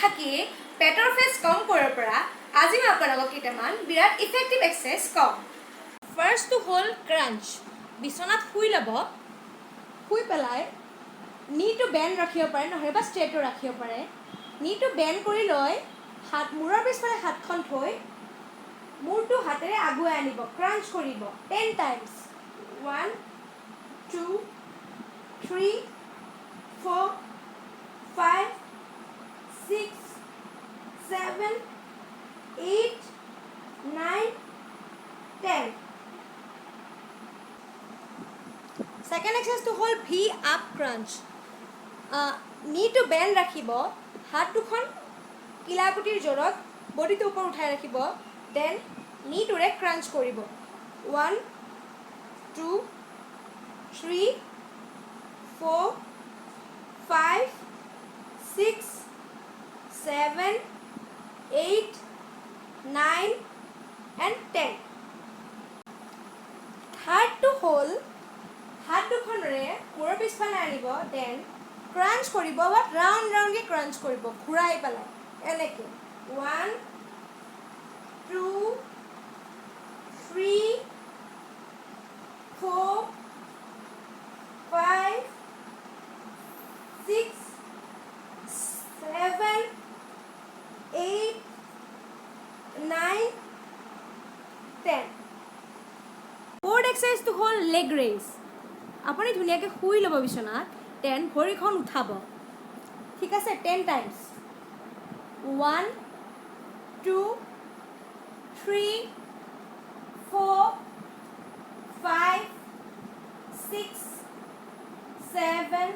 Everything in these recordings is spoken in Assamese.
থাকিয়ে পেটৰ ফেটছ কম কৰিব পৰা আজি মই আপোনালোকক কেইটামান বিৰাট ইফেক্টিভ এক্সাৰসাইজ কম। ফাৰ্ষ্টটো হ'ল ক্ৰাঞ্চ। বিচনাত শুই ল'ব, শুই পেলাই নিটো বেণ্ড ৰাখিব পাৰে, নহ'লে বা ষ্ট্ৰেটো ৰাখিব পাৰে। নিটো বেণ্ড কৰি লৈ মূৰৰ পিছফালে হাতখন থৈ মূৰটো হাতেৰে আগুৱাই আনিব, ক্ৰাঞ্চ কৰিব 10 টাইমছ। 1 2 3 4 5 6 7 8 9 10। সেকেন্ড এক্সাৰসাইজটো হ'ল ভি আপ ক্ৰাঞ্চ। নিটো বেণ্ড ৰাখিব, হাত দুখন কিলাকুটিৰ জোৰত বডিটো ওপৰত উঠাই ৰাখিব, দেন নিটোৰে ক্ৰাঞ্চ কৰিব। 1 2 3 4 5 6 7 8 9 and 10। থাৰ্ডটো হ'ল হাত দুখনেৰে মূৰৰ পিছফালে আনিব, দেন ক্ৰাঞ্চ কৰিব, বা ৰাউণ্ডকৈ ক্ৰাঞ্চ কৰিব ঘূৰাই পেলাই এনেকৈ। 1 2 3 4 5 6 7 8 9 10। ফ'ৰ্থ এক্সাৰসাইজটো হ'ল লেগ ৰেইজ। আপুনি ধুনীয়াকৈ শুই ল'ব বিচনাত, দেন ভৰিখন উঠাব, ঠিক আছে, 10 টাইমছ। 1 2 3 4 5 6 7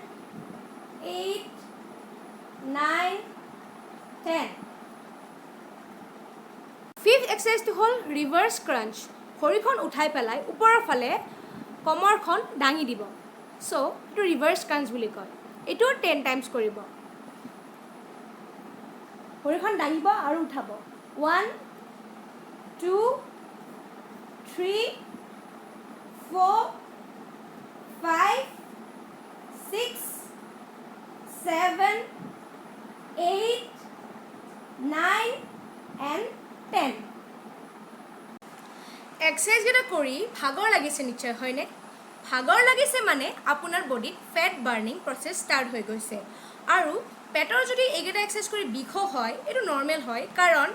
8 9 10। ফিফ্থ এক্সাৰসাইজটো হ'ল ৰিভাৰ্ছ ক্ৰাঞ্চ। ভৰিখন উঠাই পেলাই ওপৰৰ ফালে কমৰখন দাঙি দিব, চ' এইটো ৰিভাৰ্ছ ক্ৰাঞ্চ বুলি কয়। এইটো 10 টাইমছ কৰিব। ভৰিখন দাঙিব আৰু উঠাব। 1 2 3 4 5 6 7 8 9 and 10। এক্সাৰসাইজকেইটা কৰি ভাগৰ লাগিছে নিশ্চয়, হয়নে? ভাগৰ লাগিছে মানে আপোনাৰ বডিত ফেট বাৰ্ণিং প্ৰচেছ ষ্টাৰ্ট হৈ গৈছে। আৰু পেটৰ যদি এইকেইটা এক্সাৰসাইজ কৰি বিষো হয়, এইটো নৰ্মেল হয়, কাৰণ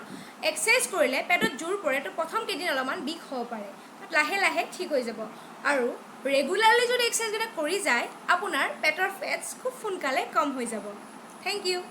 এক্সাৰসাইজ কৰিলে পেটত জোৰ পৰে, তো প্ৰথম কেইদিন অলপমান বিষ হ'ব পাৰে, লাহে লাহে ঠিক হৈ যাব। আৰু ৰেগুলাৰলি যদি এক্সাৰসাইজকেইটা কৰি যায়, আপোনাৰ পেটৰ ফেটছ খুব সোনকালে কম হৈ যাব। Thank U.